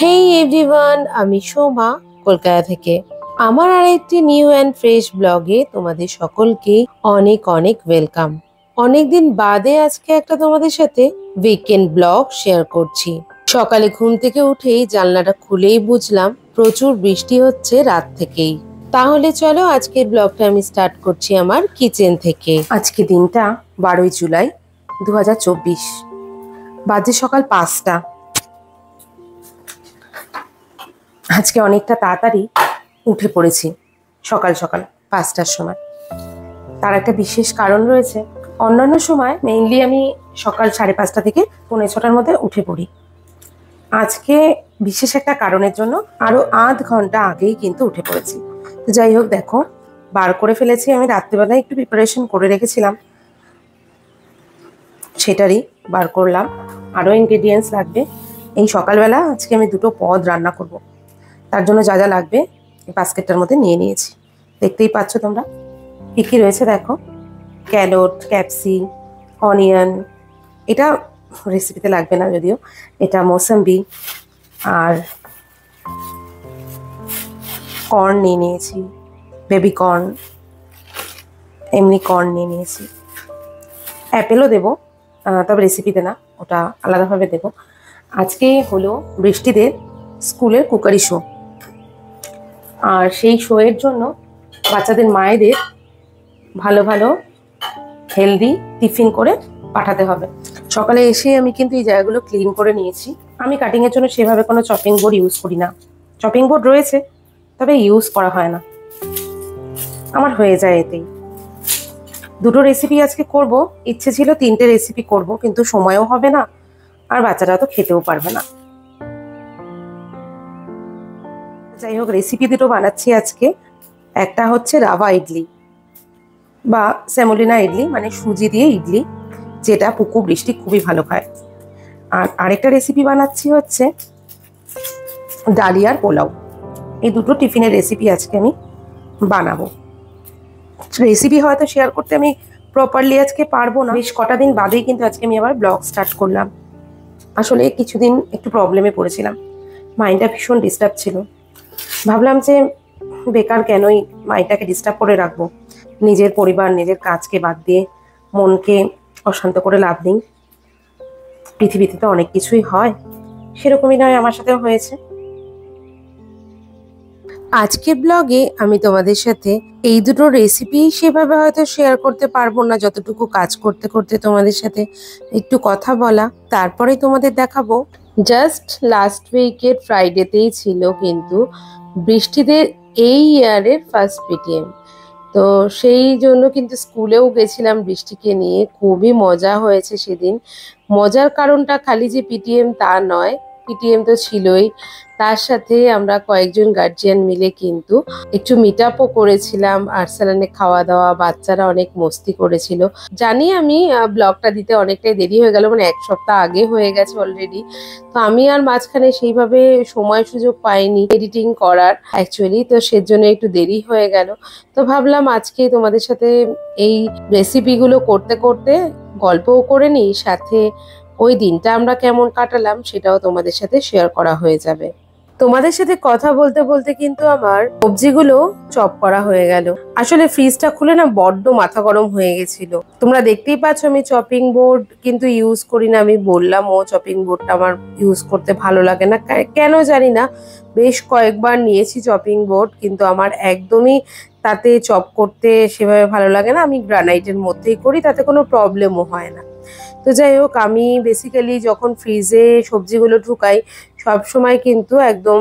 হেই everyone, আমি সোমা কলকাতা থেকে। আমার আরেকটি নিউ অ্যান্ড ফ্রেশ ব্লগে তোমাদের সকলকে অনেক অনেক ওয়েলকাম। অনেকদিন বাদে আজকে একটা তোমাদের সাথে উইকেন্ড ব্লগ শেয়ার করছি। সকালে ঘুম থেকে উঠেই জানলাটা খুলেই বুঝলাম প্রচুর বৃষ্টি হচ্ছে রাত থেকেই। তাহলে চলো আজকের ব্লগটা আমি স্টার্ট করছি আমার কিচেন থেকে। আজকে দিনটা 12ই জুলাই 2024, বাজে সকাল 5টা। আজকে অনেকটা তাড়াতাড়ি উঠে পড়েছি, সকাল সকাল 5টার সময়। তার একটা বিশেষ কারণ রয়েছে। অন্যান্য সময় মেইনলি আমি সকাল 5:30 থেকে 5:45টার মধ্যে উঠে পড়ি। আজকে বিশেষ একটা কারণের জন্য আরো আধ ঘন্টা আগেই কিন্তু উঠে পড়েছি। তো যাই হোক, দেখো বার করে ফেলেছি। আমি রাত্রিবেলায় একটু প্রিপারেশন করে রেখেছিলাম, সেটারই বার করলাম। আরও ইনগ্রেডিয়েন্টস লাগবে। এই সকালবেলা আজকে আমি 2টো পদ রান্না করব। তার জন্য যা যা লাগবে এই বাস্কেটটার মধ্যে নিয়ে নিয়েছি। দেখতেই পাচ্ছ তোমরা কী কী রয়েছে। দেখো, ক্যারট, ক্যাপসি, অনিয়ন, এটা রেসিপিতে লাগবে না যদিও, এটা মৌসম্বি, আর কর্ন নিয়ে নিয়েছি, বেবি কর্ন, এমনি কর্ন নিয়ে নিয়েছি। অ্যাপেলও দেবো, তবে রেসিপিতে না, ওটা আলাদাভাবে দেবো। আজকে হলো বৃষ্টিদের স্কুলের কুকারি শো, আর সেই শোয়ের জন্য বাচ্চাদের মায়েদের ভালো ভালো হেলদি টিফিন করে পাঠাতে হবে। সকালে এসে আমি কিন্তু এই জায়গাগুলো ক্লিন করে নিয়েছি। আমি কাটিংয়ের জন্য সেভাবে কোনো চপিং বোর্ড ইউজ করি না। চপিং বোর্ড রয়েছে, তবে ইউজ করা হয় না, আমার হয়ে যায় এতেই। 2টো রেসিপি আজকে করব। ইচ্ছে ছিল 3টে রেসিপি করব, কিন্তু সময়ও হবে না, আর বাচ্চারা তো খেতেও পারবে না। যাই হোক, রেসিপি 2টো বানাচ্ছি আজকে। একটা হচ্ছে রাভা ইডলি বা সেমোলিনা ইডলি, মানে সুজি দিয়ে ইডলি, যেটা পুকু বৃষ্টি খুবই ভালো খায়। আর আরেকটা রেসিপি বানাচ্ছি হচ্ছে ডালিয়ার পোলাও। এই 2টো টিফিনের রেসিপি আজকে আমি বানাবো। রেসিপি হয়তো শেয়ার করতে আমি প্রপারলি আজকে পারবো না, বেশ কটা দিন বাদেই কিন্তু আজকে আমি আবার ব্লগ স্টার্ট করলাম। আসলে কিছুদিন একটু প্রবলেমে পড়েছিলাম, মাইন্ডটা ভীষণ ডিস্টার্ব ছিল। ভাবলাম যে বেকার কেনই মাইন্ডটাকে ডিস্টার্ব করে রাখবো, নিজের পরিবার নিজের কাজকে বাদ দিয়ে মনকে অশান্ত করে লাভ নেই। পৃথিবীতে তো অনেক কিছুই হয়, সেরকমই নয় আমার সাথেও হয়েছে। আজকের ব্লগে আমি তোমাদের সাথে এই 2টো রেসিপি সেভাবে হয়তো শেয়ার করতে পারবো না, যতটুকু কাজ করতে করতে তোমাদের সাথে একটু কথা বলা, তারপরে তোমাদের দেখাবো। জাস্ট লাস্ট উইকের ফ্রাইডেতেই ছিল কিন্তু বৃষ্টিদের এই ইয়ারের ফার্স্ট পিটিএম। তো সেই জন্য কিন্তু স্কুলেও গেছিলাম বৃষ্টিকে নিয়ে, খুবই মজা হয়েছে সেদিন। মজার কারণটা খালি যে পিটিএম তা নয়, পিটিএম তো ছিলই, তার সাথে আমরা কয়েকজন গার্জিয়ান মিলে কিন্তু একটু মিট আপও করেছিলাম। আর্সালানে খাওয়া দাওয়া, বাচ্চারা অনেক মস্তি করেছিল। জানি আমি ব্লগটা দিতে অনেকটাই দেরি হয়ে গেল, মানে 1 সপ্তাহ আগে হয়ে গেছে অলরেডি। তো আমি আর মাঝখানে সেইভাবে সময় সুযোগ পাইনি এডিটিং করার অ্যাকচুয়ালি, তো সেজন্য একটু দেরি হয়ে গেল। তো ভাবলাম আজকে তোমাদের সাথে এই রেসিপিগুলো করতে করতে গল্পও করে নিই, সাথে ওই দিনটা আমরা কেমন কাটালাম সেটাও তোমাদের সাথে শেয়ার করা হয়ে যাবে। তোমাদের সাথে কথা বলতে বলতে কিন্তু আমার সবজিগুলো চপ করা হয়ে গেল। আসলে ফ্রিজটা খুলে না বড্ড মাথা গরম হয়ে গেছিল। তোমরা দেখতেই পাচ্ছ আমি চপিং বোর্ড কিন্তু ইউজ করি না। আমি বললাম ও চপিং বোর্ডটা আমার ইউজ করতে ভালো লাগে না, কেন জানি না। বেশ কয়েকবার নিয়েছি চপিং বোর্ড, কিন্তু আমার একদমই তাতে চপ করতে সেভাবে ভালো লাগে না। আমি গ্রানাইটের মধ্যেই করি, তাতে কোনো প্রবলেমও হয় না। তো যাই হোক, আমি বেসিক্যালি যখন ফ্রিজে সবজিগুলো ঢুকাই সব সময় কিন্তু একদম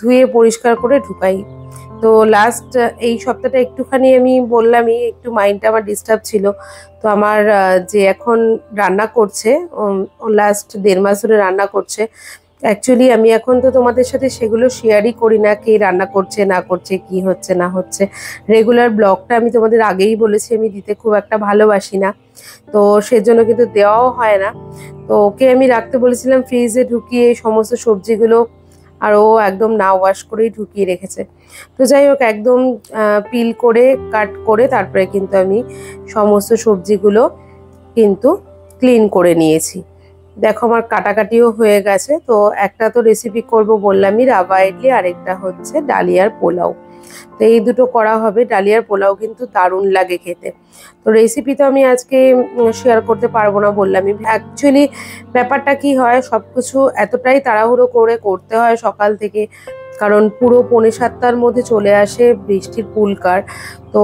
ধুয়ে পরিষ্কার করে ঢুকাই। তো লাস্ট এই সপ্তাহটা একটুখানি আমি বললামই, একটু মাইন্ডটা আমার ডিস্টার্ব ছিল। তো আমার যে এখন রান্না করছে, লাস্ট 1.5 মাস ধরে রান্না করছে। অ্যাকচুয়ালি আমি এখন তো তোমাদের সাথে সেগুলো শেয়ারই করি না, কে রান্না করছে না করছে, কি হচ্ছে না হচ্ছে। রেগুলার ব্লগটা আমি তোমাদের আগেই বলেছি আমি দিতে খুব একটা ভালোবাসি না, তো সেজন্য কিন্তু দেওয়াও হয় না। তো ওকে আমি রাখতে বলেছিলাম ফ্রিজে ঢুকিয়ে সমস্ত সবজিগুলো, আর ও একদম না ওয়াশ করেই ঢুকিয়ে রেখেছে। তো যাই হোক, একদম পিল করে কাট করে তারপরে কিন্তু আমি সমস্ত সবজিগুলো কিন্তু ক্লিন করে নিয়েছি। দেখো আমার কাটাকাটিও হয়ে গেছে। তো একটা তো রেসিপি করব বললামই, রাবা ইডলি, আরেকটা হচ্ছে ডালিয়ার পোলাও। তো এই দুটো করা হবে। ডালিয়ার পোলাও কিন্তু দারুণ লাগে খেতে। তো রেসিপি তো আমি আজকে শেয়ার করতে পারবো না বললামই। অ্যাকচুয়ালি ব্যাপারটা কি হয়, সবকিছু এতটাই তাড়াহুড়ো করে করতে হয় সকাল থেকে, কারণ পুরো 6:45টার মধ্যে চলে আসে বৃষ্টির পুলকার। তো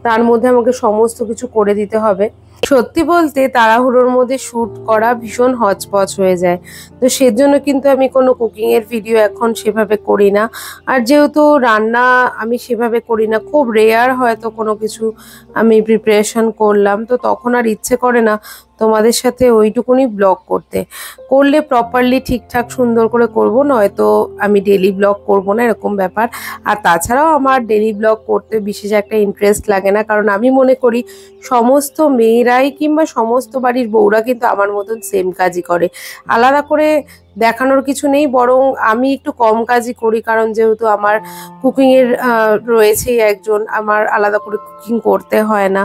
তার মধ্যে আমাকে সমস্ত কিছু করে দিতে হবে। সত্যি বলতে তাড়াহুড়োর মধ্যে শুট করা ভীষণ হচপচ হয়ে যায়। তো সেজন্য কিন্তু আমি কোনো কুকিং এর ভিডিও এখন সেভাবে করি না। আর যেহেতু রান্না আমি সেভাবে করি না, খুব রেয়ার হয়তো কোনো কিছু আমি প্রিপারেশন করলাম, তো তখন আর ইচ্ছে করে না তোমাদের সাথে ওইটুকুনি ব্লগ করতে। করলে প্রপারলি ঠিকঠাক সুন্দর করে করব, নয়তো আমি ডেলি ব্লগ করব না, এরকম ব্যাপার। আর তাছাড়াও আমার ডেলি ব্লগ করতে বিশেষ একটা ইন্টারেস্ট লাগে না, কারণ আমি মনে করি সমস্ত মেয়েরাই কিংবা সমস্ত বাড়ির বউরা কিন্তু আমার মতন সেম কাজই করে। আলাদা করে দেখানোর কিছু নেই, বরং আমি একটু কম কাজই করি, কারণ যেহেতু আমার কুকিং এর রয়েছেই একজন, আমার আলাদা করে কুকিং করতে হয় না।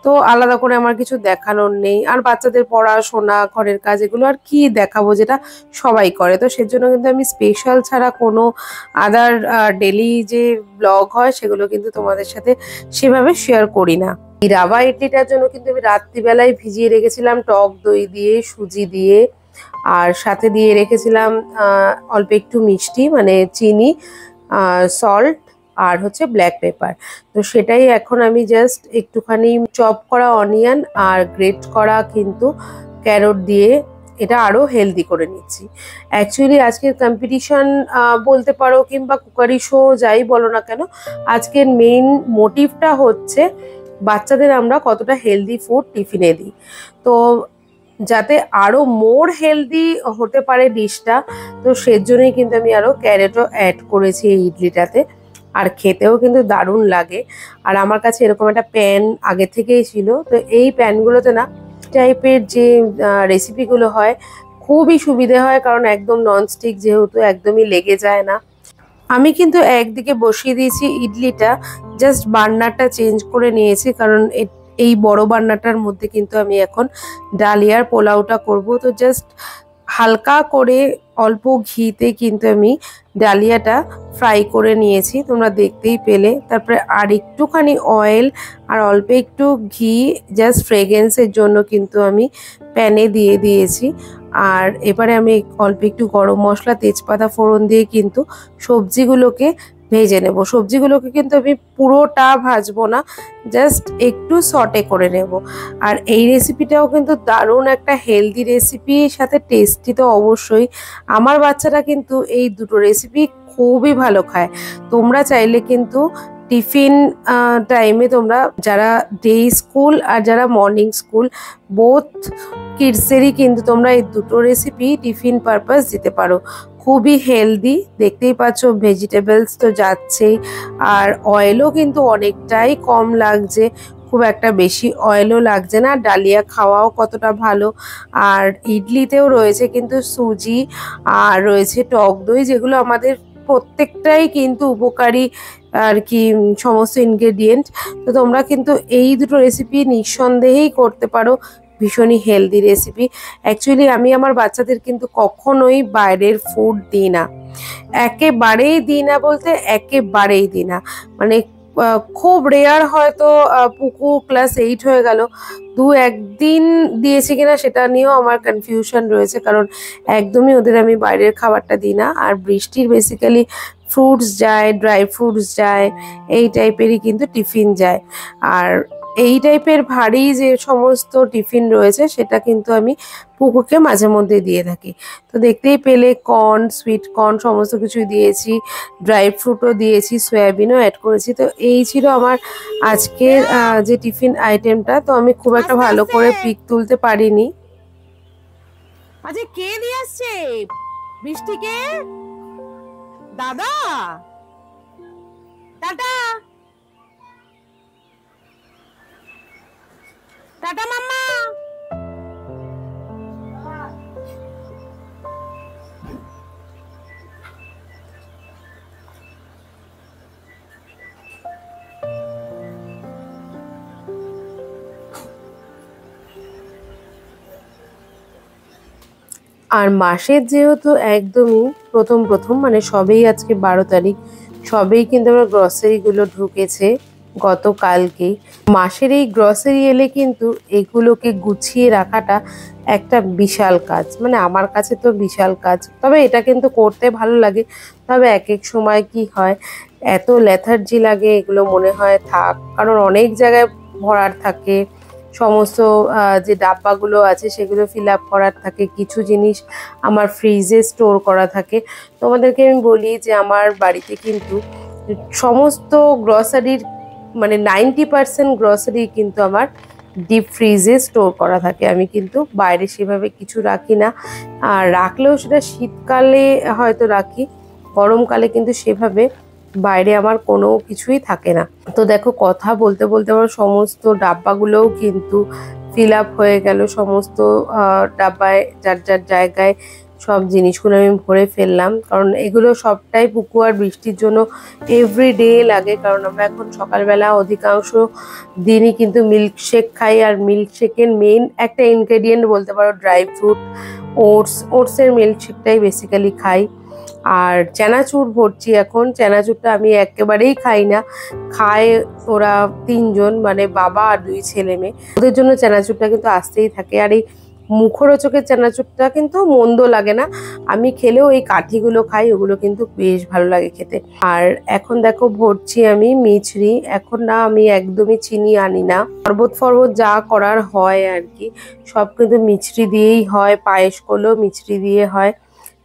তো আলাদা করে আমার কিছু দেখানোর নেই। আর বাচ্চাদের পড়াশোনা, ঘরের কাজ, এগুলো আর কি দেখাবো, যেটা সবাই করে। তো সেজন্য কিন্তু আমি স্পেশাল ছাড়া কোনো আদার ডেলি যে ব্লগ হয় সেগুলো কিন্তু তোমাদের সাথে সেভাবে শেয়ার করি না। এই রাবা ইডলিটার জন্য কিন্তু আমি রাত্রিবেলায় ভিজিয়ে রেখেছিলাম টক দই দিয়ে, সুজি দিয়ে, আর সাথে দিয়ে রেখেছিলাম অল্প একটু মিষ্টি মানে চিনি, সল্ট, আর হচ্ছে ব্ল্যাক পেপার। তো সেটাই এখন আমি জাস্ট একটুখানি চপ করা অনিয়ন আর গ্রেট করা কিন্তু ক্যারট দিয়ে এটা আরো হেলদি করে নিচ্ছি। অ্যাকচুয়ালি আজকের কম্পিটিশন বলতে পারো, কিংবা কুকারি শো যাই বলো না কেন, আজকের মেইন মোটিভটা হচ্ছে বাচ্চাদের আমরা কতটা হেলদি ফুড টিফিনে দিই। তো যাতে আরো মোর হেলদি হতে পারে ডিশটা, তো সেজন্যই কিন্তু আমি আরো ক্যারেটও অ্যাড করেছি এই ইডলিটাতে। আর খেতেও কিন্তু দারুণ লাগে। আর আমার কাছে এরকম একটা প্যান আগে থেকেই ছিল, তো এই প্যানগুলোতে না টাইপের যে রেসিপিগুলো হয় খুবই সুবিধে হয়, কারণ একদম ননস্টিক যেহেতু একদমই লেগে যায় না। আমি কিন্তু একদিকে বসিয়ে দিয়েছি ইডলিটা, জাস্ট বার্নারটা চেঞ্জ করে নিয়েছি, কারণ এই বড় বার্নারটার মধ্যে কিন্তু আমি এখন ডালিয়ার পোলাওটা করব। তো জাস্ট হালকা করে অল্প ঘিতে কিন্তু আমি ডালিয়াটা ফ্রাই করে নিয়েছি, তোমরা দেখতেই পেলে। তারপরে আর একটুখানি অয়েল আর অল্প একটু ঘি জাস্ট ফ্রেগ্রেন্সের জন্য কিন্তু আমি প্যানে দিয়ে দিয়েছি। আর এবারে আমি অল্প একটু গরম মশলা, তেজপাতা ফোড়ন দিয়ে কিন্তু সবজিগুলোকে ভেজে নেব। সবজিগুলোকে কিন্তু আমি পুরোটা ভাজবো না, জাস্ট একটু সটে করে নেব। আর এই রেসিপিটাও কিন্তু দারুণ একটা হেলদি রেসিপি, সাথে টেস্টি তো অবশ্যই। আমার বাচ্চারা কিন্তু এই দুটো রেসিপি খুবই ভালো খায়। তোমরা চাইলে কিন্তু টিফিন টাইমে তোমরা যারা ডে স্কুল আর যারা মর্নিং স্কুল, বোথ কিডসেরই কিন্তু তোমরা এই দুটো রেসিপি টিফিন পারপাস দিতে পারো। খুবই হেলদি, দেখতেই পাচ্ছ ভেজিটেবলস তো যাচ্ছেই, আর অয়েলও কিন্তু অনেকটাই কম লাগছে, খুব একটা বেশি অয়েলও লাগছে না। ডালিয়া খাওয়াও কতটা ভালো। আর ইডলিতেও রয়েছে কিন্তু সুজি, আর রয়েছে টক দই, যেগুলো আমাদের প্রত্যেকটাই কিন্তু উপকারী আর কি সমস্ত ইনগ্রেডিয়েন্ট। তো তোমরা কিন্তু এই দুটো রেসিপি নিঃসন্দেহেই করতে পারো, ভীষণই হেলদি রেসিপি। অ্যাকচুয়ালি আমি আমার বাচ্চাদের কিন্তু কখনোই বাইরের ফুড দিই না, একেবারেই দিই না, বলতে একেবারেই দিই না। মানে খুব রেয়ার হয়তো পুকু ক্লাস 8 হয়ে গেল, একদিন দিয়েছি কিনা সেটা নিয়েও আমার কনফিউশন রয়েছে, কারণ একদমই ওদের আমি বাইরের খাবারটা দিই না। আর বৃষ্টির বেসিক্যালি ফ্রুটস যায়, ড্রাই ফ্রুটস যায়, এই টাইপেরই কিন্তু টিফিন যায়। আর এই টাইপের ভারী যে সমস্ত টিফিন রয়েছে সেটা কিন্তু আমি পুকুকে মাঝে মধ্যে দিয়ে থাকি। তো দেখতেই পেলে কর্ন, সুইট কর্ন সমস্ত কিছুই দিয়েছি, ড্রাই ফ্রুটও দিয়েছি, সয়াবিনও অ্যাড করেছি। তো এই ছিল আমার আজকের যে টিফিন আইটেমটা। তো আমি খুব একটা ভালো করে পিক তুলতে পারিনি। আচ্ছা, কে নিয়ে আসছে বৃষ্টিকে? দাদা, টাটা। টাটা মাম্মা। আর মাসের যেহেতু একদমই প্রথম প্রথম মানে সবেই আজকে 12 তারিখ, সবেই কিন্তু আমার গ্রসারিগুলো ঢুকেছে গতকালকেই। মাসের এই গ্রসারি এলে কিন্তু এগুলোকে গুছিয়ে রাখাটা একটা বিশাল কাজ, মানে আমার কাছে তো বিশাল কাজ। তবে এটা কিন্তু করতে ভালো লাগে। তবে এক এক সময় কি হয়, এত লেথার্জি লাগে, এগুলো মনে হয় থাক, কারণ অনেক জায়গায় ভরার থাকে। সমস্ত যে ডাব্বাগুলো আছে সেগুলো ফিল আপ করার থাকে, কিছু জিনিস আমার ফ্রিজে স্টোর করা থাকে। তোমাদেরকে আমি বলি যে আমার বাড়িতে কিন্তু সমস্ত গ্রসারির মানে 90% গ্রসারি কিন্তু আমার ডিপ ফ্রিজে স্টোর করা থাকে। আমি কিন্তু বাইরে সেভাবে কিছু রাখি না, আর রাখলেও সেটা শীতকালে হয়তো রাখি, গরমকালে কিন্তু সেভাবে বাইরে আমার কোনো কিছুই থাকে না। তো দেখো, কথা বলতে বলতে আমার সমস্ত ডাব্বাগুলোও কিন্তু ফিল আপ হয়ে গেল। সমস্ত ডাব্বায় যার যার জায়গায় সব জিনিসগুলো আমি ভরে ফেললাম, কারণ এগুলো সবটাই পুকু আর বৃষ্টির জন্য এভরিডে লাগে। কারণ আমরা এখন সকালবেলা অধিকাংশ দিনই কিন্তু মিল্কশেক খাই, আর মিল্কশেকের মেইন একটা ইনগ্রেডিয়েন্ট বলতে পারো ড্রাই ফ্রুট, ওটসের মিল্কশেকটাই বেসিক্যালি খাই। আর চানাচুর ভরছি এখন। চানাচুরটা আমি একেবারেই খাই না, খায় ওরা 3জন, মানে বাবা আর 2 ছেলে মেয়ে। ওদের জন্য চানাচুরটা কিন্তু আসতেই থাকে। আর এই মুখরোচকের চানাচুরটা কিন্তু মন্দ লাগে না, আমি খেলেও এই কাঠিগুলো খাই, ওগুলো কিন্তু বেশ ভালো লাগে খেতে। আর এখন দেখো ভরছি আমি মিছরি। এখন না আমি একদমই চিনি আনি না, শরবত ফরবত যা করার হয় আর কি সব কিন্তু মিছরি দিয়েই হয়, পায়েস করলেও মিছরি দিয়ে হয়।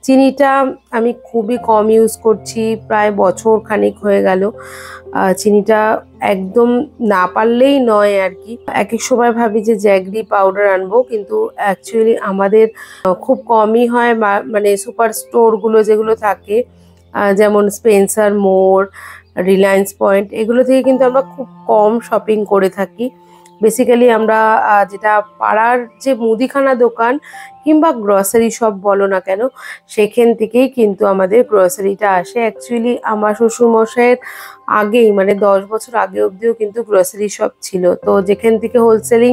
চিনিটা আমি খুবই কম ইউজ করছি, প্রায় বছর খানিক হয়ে গেল। চিনিটা একদম না পারলেই নয় আর কি। এক এক সময় ভাবি যে জ্যাগরি পাউডার আনবো, কিন্তু অ্যাকচুয়ালি আমাদের খুব কমই হয়। মানে সুপার স্টোরগুলো যেগুলো থাকে, যেমন স্পেন্সার মোড়, রিলায়েন্স পয়েন্ট, এগুলো থেকে কিন্তু আমরা খুব কম শপিং করে থাকি। বেসিক্যালি আমরা যেটা পাড়ার যে মুদিখানা দোকান কিংবা গ্রসারি শপ বলো না কেন, সেখান থেকেই কিন্তু আমাদের গ্রসারিটা আসে। অ্যাকচুয়ালি আমার শ্বশুরমশাইয়ের আগেই, মানে 10 বছর আগে অবধিও কিন্তু গ্রসারি শপ ছিল, তো যেখান থেকে হোলসেলিং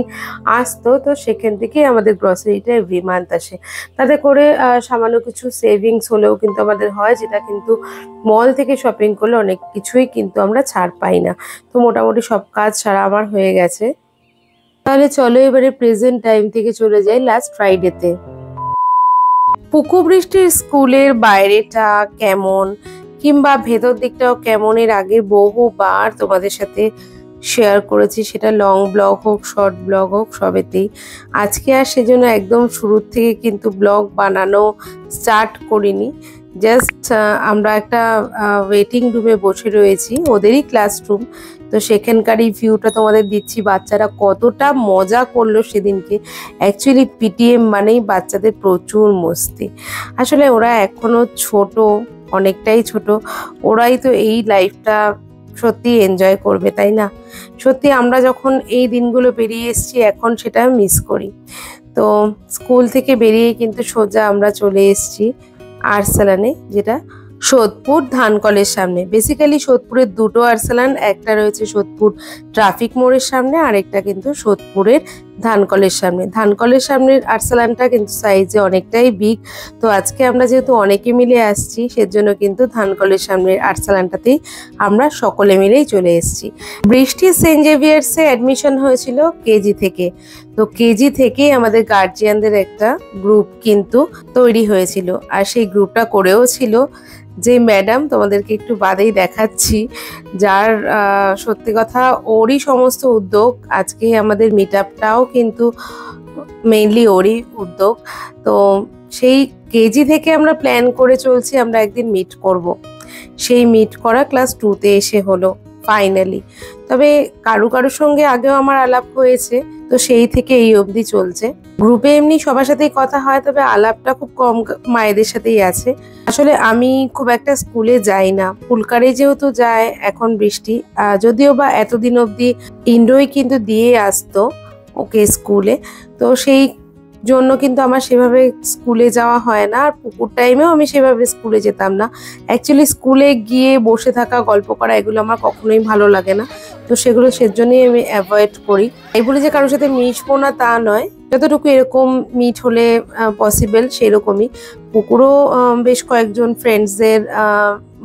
আসতো, তো সেখান থেকেই আমাদের গ্রসারিটা এভরি মান্থ আসে। তাতে করে সামান্য কিছু সেভিংস হলেও কিন্তু আমাদের হয়, যেটা কিন্তু মল থেকে শপিং করলে অনেক কিছুই কিন্তু আমরা ছাড় পাই না। তো মোটামুটি সব কাজ সারা আমার হয়ে গেছে। তাহলে চলো এবারে প্রেজেন্ট টাইম থেকে চলে যাই লাস্ট ফ্রাইডেতে। পুকু বৃষ্টির স্কুলের বাইরেটা কেমন কিংবা ভেতর দিকটাও কেমন এর আগে বহুবার তোমাদের সাথে শেয়ার করেছি, সেটা লং ব্লগ হোক শর্ট ব্লগ হোক সবেতেই। আজকে আর সেজন্য একদম শুরুর থেকে কিন্তু ব্লগ বানানো স্টার্ট করিনি। জাস্ট আমরা একটা ওয়েটিং রুমে বসে রয়েছি, ওদেরই ক্লাসরুম, তো সেখানকারই ভিউটা তোমাদের দিচ্ছি। বাচ্চারা কতটা মজা করলো সেদিনকে। অ্যাকচুয়ালি পিটিএম মানেই বাচ্চাদের প্রচুর মস্তি। আসলে ওরা এখনো ছোট, অনেকটাই ছোট, ওরাই তো এই লাইফটা সত্যি এনজয় করবে, তাই না? সত্যি আমরা যখন এই দিনগুলো পেরিয়ে এসেছি এখন সেটা মিস করি। তো স্কুল থেকে বেরিয়ে কিন্তু সোজা আমরা চলে এসেছি আরসালানে, যেটা সোদপুর ধানকলের সামনে। বেসিক্যালি সোদপুরের দুটো আরসালান, একটা রয়েছে সোদপুর ট্রাফিক মোড়ের সামনে, আর একটা কিন্তু সোদপুরের ধানকলের সামনে। ধানকলের সামনের আরসালানটা কিন্তু সাইজে অনেকটাই বিগ। তো আজকে আমরা যেহেতু অনেকে মিলে আসছি, সেজন্য কিন্তু ধানকলের সামনের আরসালানটাতেই আমরা সকলে মিলেই চলে এসেছি। বৃষ্টি সেন্ট জেভিয়ার্সে অ্যাডমিশন হয়েছিল কেজি থেকে, তো কেজি থেকেই আমাদের গার্জিয়ানদের একটা গ্রুপ কিন্তু তৈরি হয়েছিল, আর সেই গ্রুপটা করেও ছিল যে ম্যাডাম, তোমাদেরকে একটু বাদেই দেখাচ্ছি, যার সত্যি কথা ওরই সমস্ত উদ্যোগ। আজকে আমাদের মিট আপটাও কিন্তু মেইনলি ওরই উদ্যোগ। তো সেই কেজি থেকে আমরা প্ল্যান করে চলছি আমরা একদিন মিট করব। সেই মিট করা ক্লাস 2তে এসে হলো ফাইনালি। তবে কারোর সঙ্গে আগেও আমার আলাপ হয়েছে, তো সেই থেকে এই অবধি চলছে। গ্রুপে এমনি সবার সাথেই কথা হয়, তবে আলাপটা খুব কম মায়েদের সাথেই আছে। আসলে আমি খুব একটা স্কুলে যাই না, ফুলকারে যেহেতু যায় এখন বৃষ্টি, যদিও বা এতদিন অবধি ইন্ডোই কিন্তু দিয়ে আসতো ওকে স্কুলে, তো সেই জন্য কিন্তু আমার সেভাবে স্কুলে যাওয়া হয় না। আর পুকুর টাইমেও আমি সেভাবে স্কুলে যেতাম না। অ্যাকচুয়ালি স্কুলে গিয়ে বসে থাকা, গল্প করা, এগুলো আমার কখনোই ভালো লাগে না, তো সেজন্যই আমি অ্যাভয়েড করি। এই বলে যে কারোর সাথে মিশবো না তা নয়, যতটুকু এরকম মিট হলে পসিবল সেরকমই। পুকুরও বেশ কয়েকজন ফ্রেন্ডসদের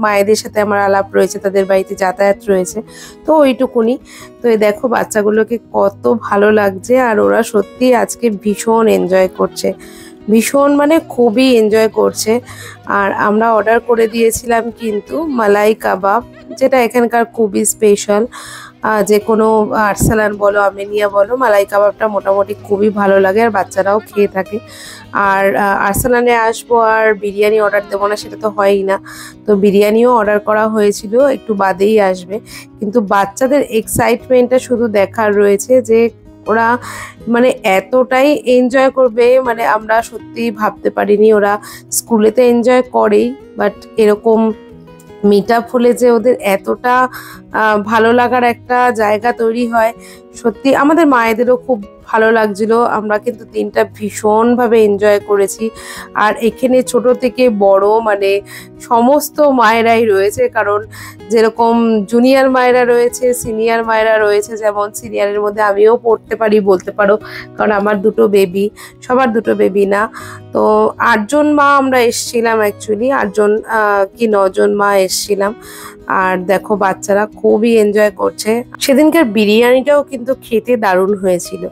মায়েদের সাথে আমার আলাপ রয়েছে, তাদের বাড়িতে যাতায়াত রয়েছে, তো ওইটুকুনি। তো এই দেখো বাচ্চাগুলোকে কত ভালো লাগছে, আর ওরা সত্যি আজকে ভীষণ এনজয় করছে, ভীষণ মানে খুবই এনজয় করছে। আর আমরা অর্ডার করে দিয়েছিলাম কিন্তু মালাই কাবাব, যেটা এখানকার খুবই স্পেশাল। যে কোনো আরসালান বলো আর্মেনিয়া বলো, মালাই কাবাবটা মোটামুটি খুবই ভালো লাগে, আর বাচ্চারাও খেয়ে থাকে। আর আরসালানে আসবো আর বিরিয়ানি অর্ডার দেবো না সেটা তো হয়ই না, তো বিরিয়ানিও অর্ডার করা হয়েছিল, একটু বাদেই আসবে। কিন্তু বাচ্চাদের এক্সাইটমেন্টটা শুধু দেখার রয়েছে, যে ওরা মানে এতটাই এনজয় করবে, মানে আমরা সত্যি ভাবতে পারিনি। ওরা স্কুলে তো এনজয় করেই, বাট এরকম মিট আপ হলে যে ওদের এতটা ভালো লাগার একটা জায়গা তৈরি হয়, সত্যি আমাদের মায়েদেরও খুব ভালো লাগছিল। আমরা কিন্তু দিনটা ভীষণভাবে এনজয় করেছি। আর এখানে ছোট থেকে বড় মানে সমস্ত মায়েরাই রয়েছে, কারণ যেরকম জুনিয়র মায়েরা রয়েছে, সিনিয়র মায়েরা রয়েছে, যেমন সিনিয়রের মধ্যে আমিও পড়তে পারি বলতে পারো, কারণ আমার দুটো বেবি, সবার দুটো বেবি না। তো 8 জন মা আমরা এসছিলাম, অ্যাকচুয়ালি 8 জন কি 9 জন মা এসছিলাম। আর দেখো বাচ্চারা খুবই এনজয় করছে। সেদিনকার বিরিয়ানিটাও কিন্তু খেতে দারুণ হয়েছিল।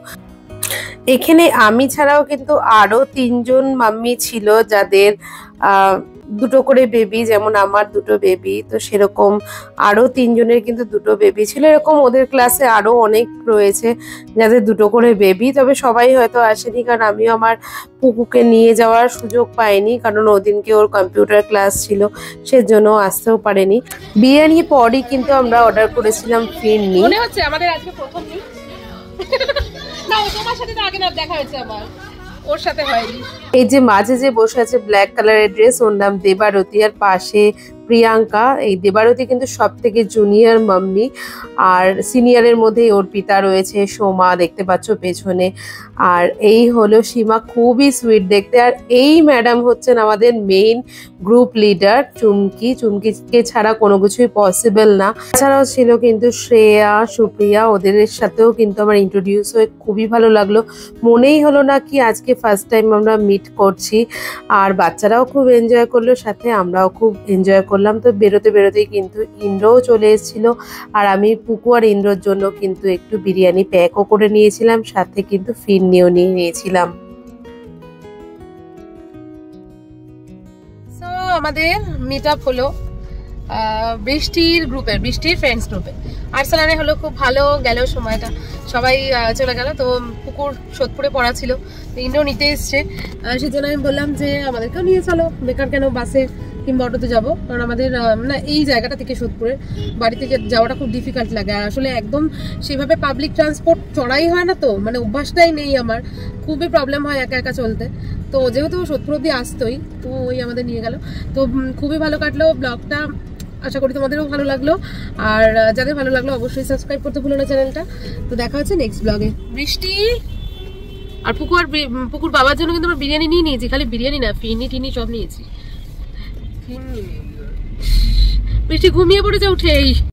এখানে আমি ছাড়াও কিন্তু আরো 3 জন মাম্মি ছিল, যাদের দুটো করে বেবি, যেমন আমার দুটো বেবি, তো সেরকম আরো 3 জনের কিন্তু দুটো বেবি ছিল। এরকম ওদের ক্লাসে আরো অনেক রয়েছে যাদের দুটো করে বেবি, তবে সবাই হয়তো আসেনি, কারণ আমিও আমার পুকুকে নিয়ে যাওয়ার সুযোগ পাইনি, কারণ ওদিনকে ওর কম্পিউটার ক্লাস ছিল, সেজন্য আসতেও পারেনি। বিরিয়ানির পরই কিন্তু আমরা অর্ডার করেছিলাম ফিরনি। মনে হচ্ছে আমাদের আজকে প্রথম দিন না, তোমার সাথে তো আগে না দেখা হয়েছে, আমার ওর সাথে হয়নি। এই যে মাঝে যে বসে আছে ব্ল্যাক কালারের ড্রেস, ওর নাম দেবারতী, আর পাশে প্রিয়াঙ্কা। এই দেবারতী কিন্তু সব থেকে জুনিয়র মাম্মি, আর সিনিয়রের মধ্যেই ওর পিতা রয়েছে সোমা, দেখতে পাচ্ছ পেছনে। আর এই হলো সীমা, খুবই সুইট দেখতে। আর এই ম্যাডাম হচ্ছেন আমাদের মেইন গ্রুপ লিডার চুমকি। চুমকিকে ছাড়া কোনো কিছুই পসিবল না। এছাড়াও ছিল কিন্তু শ্রেয়া, সুপ্রিয়া, ওদের সাথেও কিন্তু আমার ইন্ট্রোডিউস হয়ে খুবই ভালো লাগলো। মনেই হলো না কি আজকে ফার্স্ট টাইম আমরা মিট করছি। আর বাচ্চারাও খুব এনজয় করলো, সাথে আমরাও খুব এনজয় করলাম। তো বেরোতে বেরোতেই কিন্তু ইন্দ্রও চলে এসেছিল, আর আমি পুকু আর ইন্দ্রর জন্য কিন্তু একটু বিরিয়ানি প্যাকও করে নিয়েছিলাম, সাথে কিন্তু ফিরনিও নিয়ে নিয়েছিলাম। সো আমাদের মিট আপ হলো বৃষ্টির গ্রুপের, বৃষ্টির ফ্রেন্ডস গ্রুপে। আরসালানে হলো খুব ভালো গেল সময়টা, সবাই চলে গেল। তো পুকুর সোদপুরে পড়া ছিল, ইন্দ্র নিতে এসছে, সেজন্য আমি বললাম যে আমাদেরকেও নিয়ে চলো, বেকার কেন বাসে কিংবা অটোতে যাবো, কারণ আমাদের না এই জায়গাটা থেকে সোদপুরের বাড়ি থেকে যাওয়াটা খুব ডিফিকাল্ট লাগে। আর আসলে একদম সেভাবে পাবলিক ট্রান্সপোর্ট চড়াই হয় না, তো মানে অভ্যাসটাই নেই আমার, খুবই প্রবলেম হয় একা একা চলতে। তো যেহেতু সোদপুর অব্দি আসতোই, তো ওই আমাদের নিয়ে গেল। তো খুবই ভালো কাটলো ব্লগটা, আশা করি তোমাদেরও ভালো লাগলো। আর যাদের ভালো লাগলো অবশ্যই সাবস্ক্রাইব করতে ভুলো না চ্যানেলটা। তো দেখা হচ্ছে নেক্সট ব্লগে। বৃষ্টি আর পুকুর বাবার জন্য কিন্তু আমরা বিরিয়ানি নিয়ে নিয়েছি, খালি বিরিয়ানি না, ফিরনি টিনি সব নিয়েছি। বৃষ্টি ঘুমিয়ে পড়েছে উঠেই।